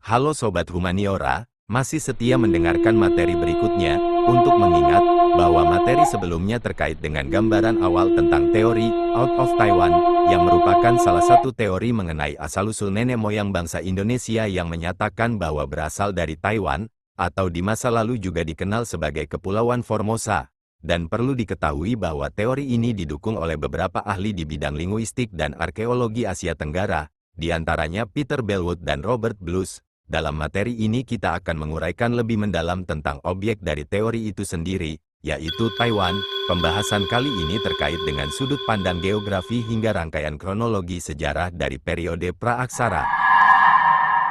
Halo Sobat Humaniora, masih setia mendengarkan materi berikutnya, untuk mengingat bahwa materi sebelumnya terkait dengan gambaran awal tentang teori Out of Taiwan, yang merupakan salah satu teori mengenai asal-usul nenek moyang bangsa Indonesia yang menyatakan bahwa berasal dari Taiwan, atau di masa lalu juga dikenal sebagai Kepulauan Formosa. Dan perlu diketahui bahwa teori ini didukung oleh beberapa ahli di bidang linguistik dan arkeologi Asia Tenggara, di antaranya Peter Bellwood dan Robert Blues. Dalam materi ini kita akan menguraikan lebih mendalam tentang objek dari teori itu sendiri, yaitu Taiwan. Pembahasan kali ini terkait dengan sudut pandang geografi hingga rangkaian kronologi sejarah dari periode praaksara.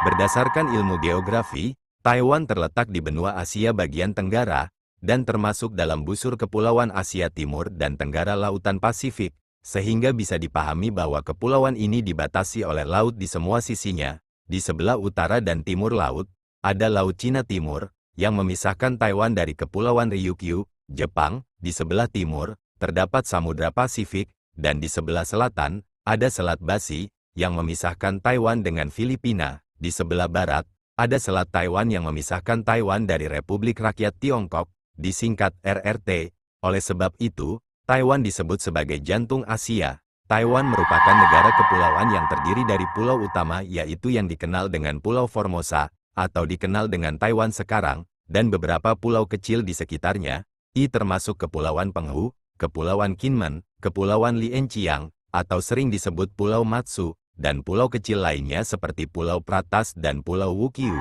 Berdasarkan ilmu geografi, Taiwan terletak di benua Asia bagian tenggara, dan termasuk dalam busur Kepulauan Asia Timur dan Tenggara Lautan Pasifik, sehingga bisa dipahami bahwa kepulauan ini dibatasi oleh laut di semua sisinya. Di sebelah utara dan timur laut, ada Laut Cina Timur, yang memisahkan Taiwan dari Kepulauan Ryukyu, Jepang. Di sebelah timur, terdapat Samudra Pasifik, dan di sebelah selatan, ada Selat Basi, yang memisahkan Taiwan dengan Filipina. Di sebelah barat, ada Selat Taiwan yang memisahkan Taiwan dari Republik Rakyat Tiongkok, disingkat RRT. Oleh sebab itu, Taiwan disebut sebagai jantung Asia. Taiwan merupakan negara kepulauan yang terdiri dari pulau utama yaitu yang dikenal dengan Pulau Formosa, atau dikenal dengan Taiwan sekarang, dan beberapa pulau kecil di sekitarnya, termasuk Kepulauan Penghu, Kepulauan Kinmen, Kepulauan Lienchiang, atau sering disebut Pulau Matsu, dan pulau kecil lainnya seperti Pulau Pratas dan Pulau Wukyu.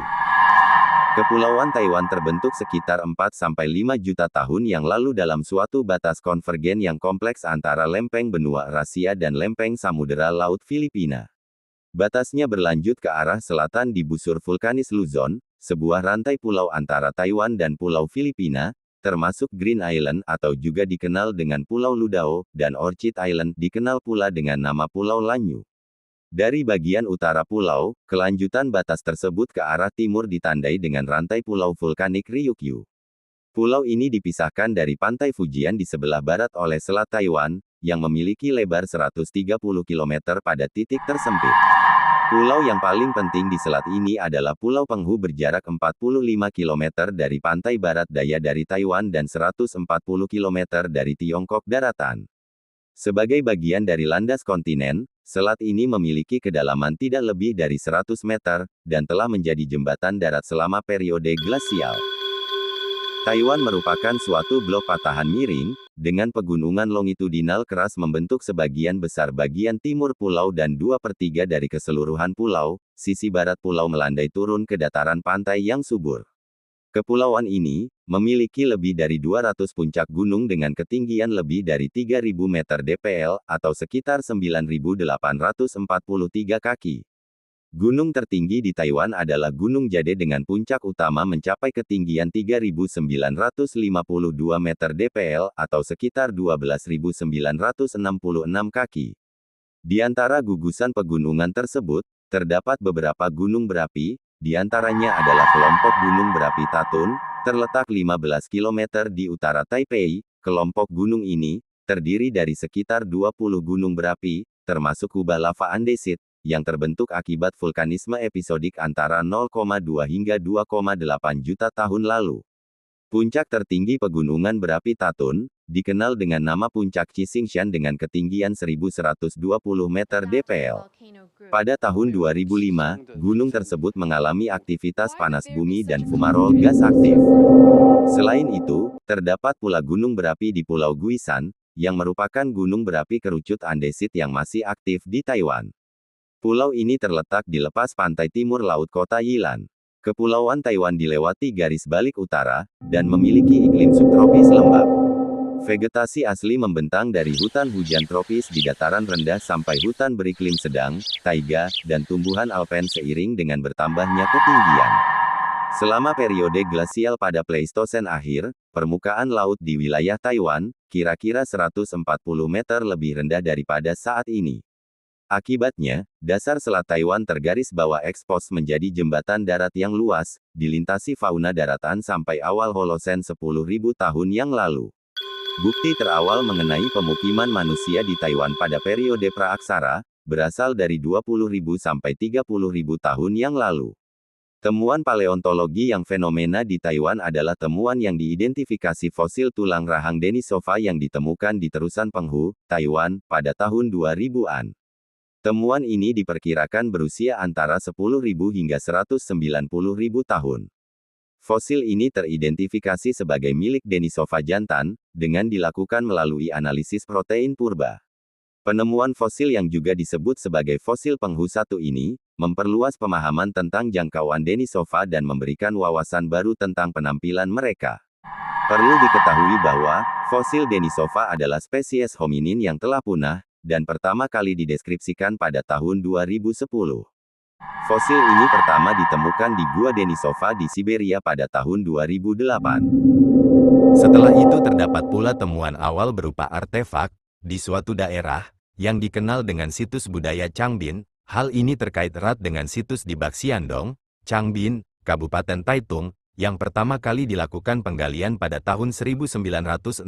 Kepulauan Taiwan terbentuk sekitar 4-5 juta tahun yang lalu dalam suatu batas konvergen yang kompleks antara lempeng benua Eurasia dan lempeng Samudera Laut Filipina. Batasnya berlanjut ke arah selatan di busur vulkanis Luzon, sebuah rantai pulau antara Taiwan dan Pulau Filipina, termasuk Green Island atau juga dikenal dengan Pulau Ludao, dan Orchid Island dikenal pula dengan nama Pulau Lanyu. Dari bagian utara pulau, kelanjutan batas tersebut ke arah timur ditandai dengan rantai pulau vulkanik Ryukyu. Pulau ini dipisahkan dari pantai Fujian di sebelah barat oleh Selat Taiwan, yang memiliki lebar 130 km pada titik tersempit. Pulau yang paling penting di selat ini adalah Pulau Penghu berjarak 45 km dari pantai barat daya dari Taiwan dan 140 km dari Tiongkok daratan. Sebagai bagian dari landas kontinen, selat ini memiliki kedalaman tidak lebih dari 100 meter, dan telah menjadi jembatan darat selama periode glasial. Taiwan merupakan suatu blok patahan miring, dengan pegunungan longitudinal keras membentuk sebagian besar bagian timur pulau dan 2/3 dari keseluruhan pulau. Sisi barat pulau melandai turun ke dataran pantai yang subur. Kepulauan ini memiliki lebih dari 200 puncak gunung dengan ketinggian lebih dari 3.000 meter dpl, atau sekitar 9.843 kaki. Gunung tertinggi di Taiwan adalah Gunung Jade dengan puncak utama mencapai ketinggian 3.952 meter dpl, atau sekitar 12.966 kaki. Di antara gugusan pegunungan tersebut, terdapat beberapa gunung berapi. Di antaranya adalah kelompok gunung berapi Tatun, terletak 15 km di utara Taipei. Kelompok gunung ini terdiri dari sekitar 20 gunung berapi, termasuk kubah lava andesit, yang terbentuk akibat vulkanisme episodik antara 0,2 hingga 2,8 juta tahun lalu. Puncak tertinggi pegunungan berapi Tatun, dikenal dengan nama Puncak Chisingshan dengan ketinggian 1120 meter dpl. Pada tahun 2005, gunung tersebut mengalami aktivitas panas bumi dan fumarol gas aktif. Selain itu, terdapat pula gunung berapi di Pulau Guisan, yang merupakan gunung berapi kerucut andesit yang masih aktif di Taiwan. Pulau ini terletak di lepas pantai timur laut kota Yilan. Kepulauan Taiwan dilewati garis balik utara, dan memiliki iklim subtropis lembab. Vegetasi asli membentang dari hutan hujan tropis di dataran rendah sampai hutan beriklim sedang, taiga, dan tumbuhan alpen seiring dengan bertambahnya ketinggian. Selama periode glasial pada Pleistosen akhir, permukaan laut di wilayah Taiwan, kira-kira 140 meter lebih rendah daripada saat ini. Akibatnya, dasar Selat Taiwan tergaris bawah ekspos menjadi jembatan darat yang luas, dilintasi fauna daratan sampai awal Holosen 10.000 tahun yang lalu. Bukti terawal mengenai pemukiman manusia di Taiwan pada periode praaksara, berasal dari 20.000 sampai 30.000 tahun yang lalu. Temuan paleontologi yang fenomena di Taiwan adalah temuan yang diidentifikasi fosil tulang rahang Denisova yang ditemukan di terusan Penghu, Taiwan, pada tahun 2000-an. Temuan ini diperkirakan berusia antara 10.000 hingga 190.000 tahun. Fosil ini teridentifikasi sebagai milik Denisova jantan, dengan dilakukan melalui analisis protein purba. Penemuan fosil yang juga disebut sebagai fosil Penghu 1 ini, memperluas pemahaman tentang jangkauan Denisova dan memberikan wawasan baru tentang penampilan mereka. Perlu diketahui bahwa, fosil Denisova adalah spesies hominin yang telah punah, dan pertama kali dideskripsikan pada tahun 2010. Fosil ini pertama ditemukan di Gua Denisova di Siberia pada tahun 2008. Setelah itu terdapat pula temuan awal berupa artefak, di suatu daerah, yang dikenal dengan situs budaya Changbin. Hal ini terkait erat dengan situs di Baxiandong, Changbin, Kabupaten Taitung, yang pertama kali dilakukan penggalian pada tahun 1968.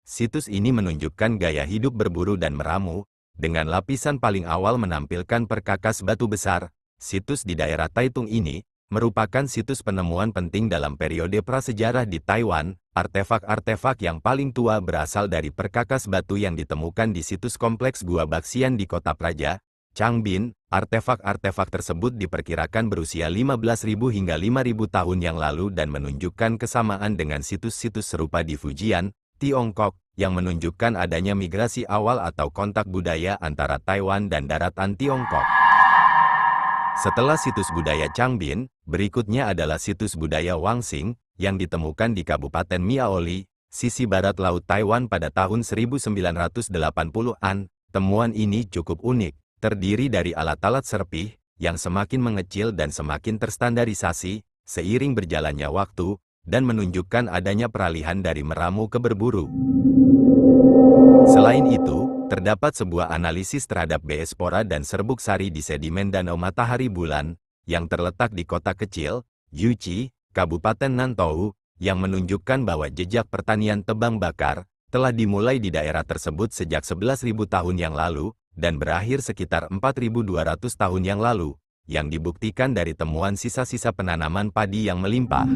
Situs ini menunjukkan gaya hidup berburu dan meramu, dengan lapisan paling awal menampilkan perkakas batu besar. Situs di daerah Taitung ini merupakan situs penemuan penting dalam periode prasejarah di Taiwan. Artefak-artefak yang paling tua berasal dari perkakas batu yang ditemukan di situs kompleks Gua Baxian di kota Praja, Changbin. Artefak-artefak tersebut diperkirakan berusia 15.000 hingga 5.000 tahun yang lalu dan menunjukkan kesamaan dengan situs-situs serupa di Fujian, Tiongkok, yang menunjukkan adanya migrasi awal atau kontak budaya antara Taiwan dan daratan Tiongkok. Setelah situs budaya Changbin, berikutnya adalah situs budaya Wangxing, yang ditemukan di Kabupaten Miaoli, sisi barat Laut Taiwan pada tahun 1980-an. Temuan ini cukup unik, terdiri dari alat-alat serpih, yang semakin mengecil dan semakin terstandarisasi, seiring berjalannya waktu, dan menunjukkan adanya peralihan dari meramu ke berburu. Selain itu, terdapat sebuah analisis terhadap beespora dan serbuk sari di sedimen Danau Matahari Bulan, yang terletak di kota kecil, Yuchi, Kabupaten Nantou, yang menunjukkan bahwa jejak pertanian tebang bakar telah dimulai di daerah tersebut sejak 11.000 tahun yang lalu, dan berakhir sekitar 4.200 tahun yang lalu, yang dibuktikan dari temuan sisa-sisa penanaman padi yang melimpah.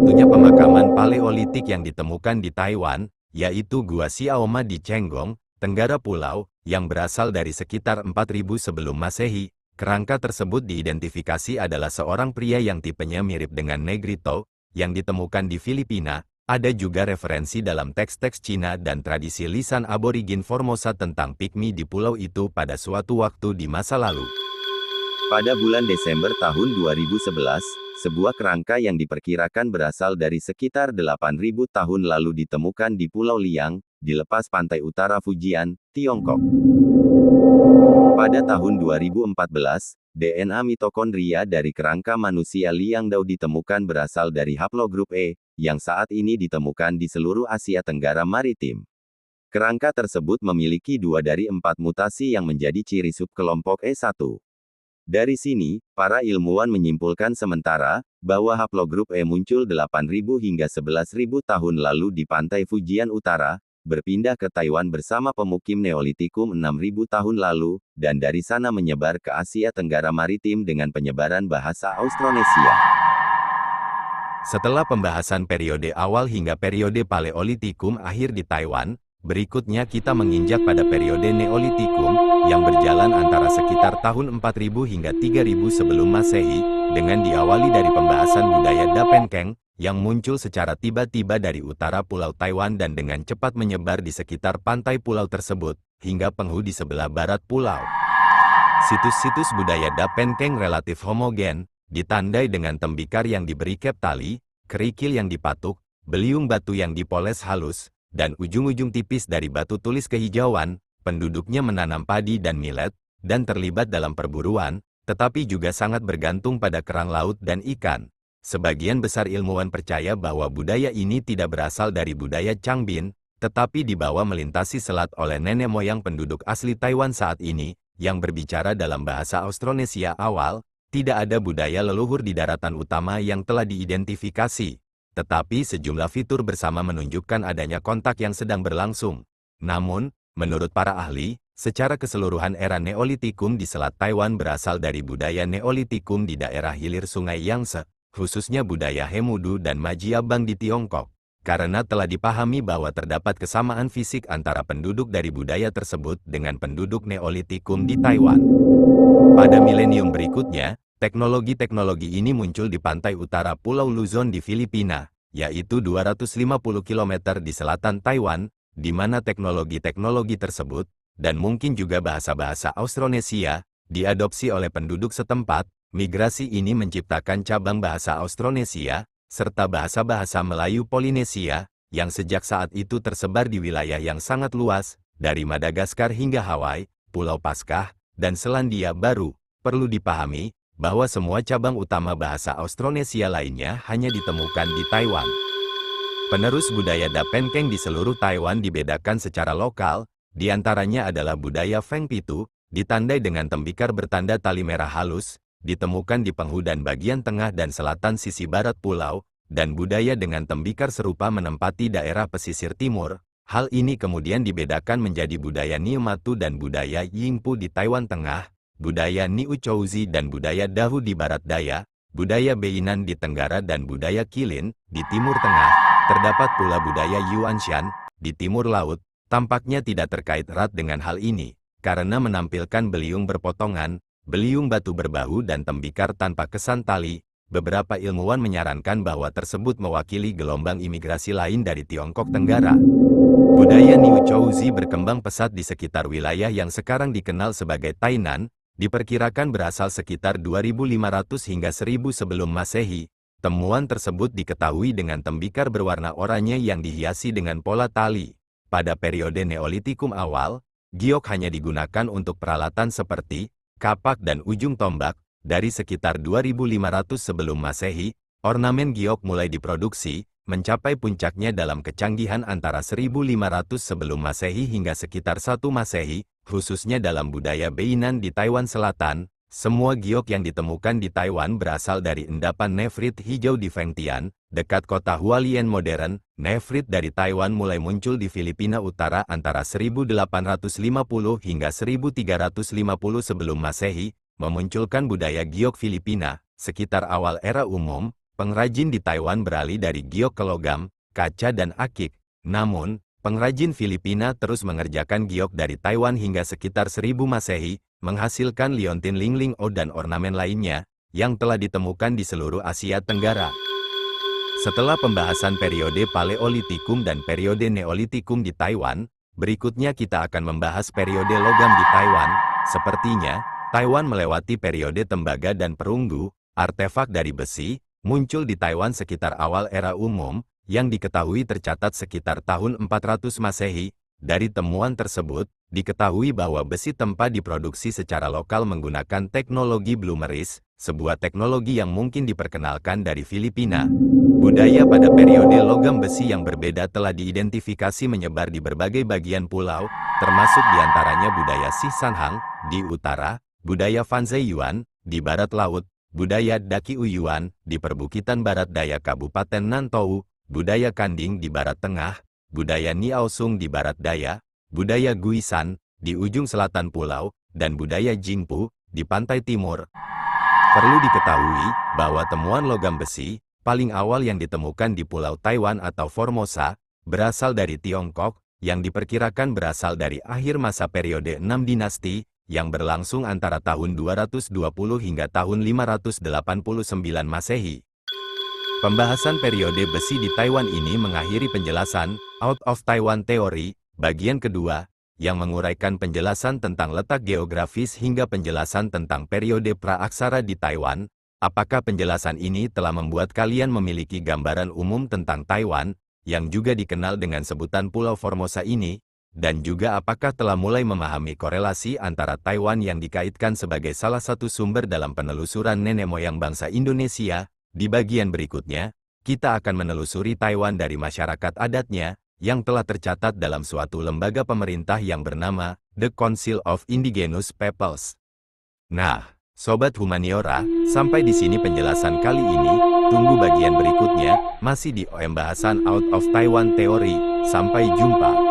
Satunya pemakaman paleolitik yang ditemukan di Taiwan, yaitu Gua Xiaoma di Chenggong, Tenggara Pulau, yang berasal dari sekitar 4.000 sebelum Masehi. Kerangka tersebut diidentifikasi adalah seorang pria yang tipenya mirip dengan Negrito, yang ditemukan di Filipina. Ada juga referensi dalam teks-teks Cina dan tradisi lisan aborigin Formosa tentang Pygmy di pulau itu pada suatu waktu di masa lalu. Pada bulan Desember tahun 2011, sebuah kerangka yang diperkirakan berasal dari sekitar 8.000 tahun lalu ditemukan di Pulau Liang, di lepas pantai utara Fujian, Tiongkok. Pada tahun 2014, DNA mitokondria dari kerangka manusia Liangdao ditemukan berasal dari haplogrup E, yang saat ini ditemukan di seluruh Asia Tenggara Maritim. Kerangka tersebut memiliki 2 dari 4 mutasi yang menjadi ciri subkelompok E1. Dari sini, para ilmuwan menyimpulkan sementara, bahwa haplogrup E muncul 8.000 hingga 11.000 tahun lalu di pantai Fujian Utara, berpindah ke Taiwan bersama pemukim Neolitikum 6.000 tahun lalu, dan dari sana menyebar ke Asia Tenggara Maritim dengan penyebaran bahasa Austronesia. Setelah pembahasan periode awal hingga periode Paleolitikum akhir di Taiwan, berikutnya kita menginjak pada periode Neolitikum, yang berjalan antara sekitar tahun 4.000 hingga 3.000 sebelum Masehi, dengan diawali dari pembahasan budaya Dapenkeng, yang muncul secara tiba-tiba dari utara Pulau Taiwan dan dengan cepat menyebar di sekitar pantai pulau tersebut, hingga Penghu di sebelah barat pulau. Situs-situs budaya Dapenkeng relatif homogen, ditandai dengan tembikar yang diberi kep tali, kerikil yang dipatuk, beliung batu yang dipoles halus, dan ujung-ujung tipis dari batu tulis kehijauan. Penduduknya menanam padi dan millet, dan terlibat dalam perburuan, tetapi juga sangat bergantung pada kerang laut dan ikan. Sebagian besar ilmuwan percaya bahwa budaya ini tidak berasal dari budaya Changbin, tetapi dibawa melintasi selat oleh nenek moyang penduduk asli Taiwan saat ini, yang berbicara dalam bahasa Austronesia awal. Tidak ada budaya leluhur di daratan utama yang telah diidentifikasi, tetapi sejumlah fitur bersama menunjukkan adanya kontak yang sedang berlangsung. Namun, menurut para ahli, Secara keseluruhan era Neolitikum di Selat Taiwan berasal dari budaya Neolitikum di daerah hilir Sungai Yangtze, khususnya budaya Hemudu dan Majiabang di Tiongkok. Karena telah dipahami bahwa terdapat kesamaan fisik antara penduduk dari budaya tersebut dengan penduduk Neolitikum di Taiwan. Pada milenium berikutnya, teknologi-teknologi ini muncul di pantai utara Pulau Luzon di Filipina, yaitu 250 km di selatan Taiwan, di mana teknologi-teknologi tersebut, dan mungkin juga bahasa-bahasa Austronesia, diadopsi oleh penduduk setempat. Migrasi ini menciptakan cabang bahasa Austronesia, serta bahasa-bahasa Melayu Polinesia, yang sejak saat itu tersebar di wilayah yang sangat luas, dari Madagaskar hingga Hawaii, Pulau Paskah, dan Selandia Baru. Perlu dipahami, bahwa semua cabang utama bahasa Austronesia lainnya hanya ditemukan di Taiwan. Penerus budaya Dapenkeng di seluruh Taiwan dibedakan secara lokal, di antaranya adalah budaya Feng Pitu, ditandai dengan tembikar bertanda tali merah halus, ditemukan di penghudan bagian tengah dan selatan sisi barat pulau, dan budaya dengan tembikar serupa menempati daerah pesisir timur. Hal ini kemudian dibedakan menjadi budaya Niematu dan budaya Yingpu di Taiwan Tengah, budaya Niuchouzi dan budaya Dahu di barat daya, budaya Beinan di tenggara dan budaya Qilin di timur tengah. Terdapat pula budaya Yuanshan di timur laut. Tampaknya tidak terkait erat dengan hal ini, karena menampilkan beliung berpotongan, beliung batu berbahu dan tembikar tanpa kesan tali. Beberapa ilmuwan menyarankan bahwa tersebut mewakili gelombang imigrasi lain dari Tiongkok Tenggara. Budaya Niuchouzi berkembang pesat di sekitar wilayah yang sekarang dikenal sebagai Tainan, diperkirakan berasal sekitar 2500 hingga 1000 sebelum Masehi. Temuan tersebut diketahui dengan tembikar berwarna oranye yang dihiasi dengan pola tali. Pada periode Neolitikum awal, giok hanya digunakan untuk peralatan seperti kapak dan ujung tombak. Dari sekitar 2500 sebelum Masehi, ornamen giok mulai diproduksi, mencapai puncaknya dalam kecanggihan antara 1500 sebelum Masehi hingga sekitar 1 Masehi, khususnya dalam budaya Beinan di Taiwan Selatan. Semua giok yang ditemukan di Taiwan berasal dari endapan nefrit hijau di Fengtian, dekat kota Hualien modern. Nefrit dari Taiwan mulai muncul di Filipina Utara antara 1850 hingga 1350 sebelum Masehi, memunculkan budaya giok Filipina. Sekitar awal era umum, pengrajin di Taiwan beralih dari giok ke logam, kaca dan akik. Namun, pengrajin Filipina terus mengerjakan giok dari Taiwan hingga sekitar 1000 Masehi, menghasilkan liontin lingling o dan ornamen lainnya, yang telah ditemukan di seluruh Asia Tenggara. Setelah pembahasan periode Paleolitikum dan periode Neolitikum di Taiwan, berikutnya kita akan membahas periode logam di Taiwan. Sepertinya, Taiwan melewati periode tembaga dan perunggu. Artefak dari besi muncul di Taiwan sekitar awal era umum, yang diketahui tercatat sekitar tahun 400 Masehi. Dari temuan tersebut, diketahui bahwa besi tempa diproduksi secara lokal menggunakan teknologi bloomeris, sebuah teknologi yang mungkin diperkenalkan dari Filipina. Budaya pada periode logam besi yang berbeda telah diidentifikasi menyebar di berbagai bagian pulau, termasuk diantaranya budaya Sisanhang di utara, budaya Fanzeyuan di barat laut, budaya Dakiuyuan di perbukitan barat daya Kabupaten Nantou, budaya Kanding di barat tengah, budaya Niaosung di barat daya, budaya Guisan di ujung selatan pulau, dan budaya Jingpu di pantai timur. Perlu diketahui bahwa temuan logam besi paling awal yang ditemukan di Pulau Taiwan atau Formosa berasal dari Tiongkok, yang diperkirakan berasal dari akhir masa periode 6 dinasti yang berlangsung antara tahun 220 hingga tahun 589 Masehi. Pembahasan periode besi di Taiwan ini mengakhiri penjelasan Out of Taiwan Theory, bagian kedua, yang menguraikan penjelasan tentang letak geografis hingga penjelasan tentang periode praaksara di Taiwan. Apakah penjelasan ini telah membuat kalian memiliki gambaran umum tentang Taiwan, yang juga dikenal dengan sebutan Pulau Formosa ini? Dan juga apakah telah mulai memahami korelasi antara Taiwan yang dikaitkan sebagai salah satu sumber dalam penelusuran nenek moyang bangsa Indonesia? Di bagian berikutnya, kita akan menelusuri Taiwan dari masyarakat adatnya, yang telah tercatat dalam suatu lembaga pemerintah yang bernama The Council of Indigenous Peoples. Nah, Sobat Humaniora, sampai di sini penjelasan kali ini. Tunggu bagian berikutnya, masih di OM Bahasan Out of Taiwan Theory. Sampai jumpa.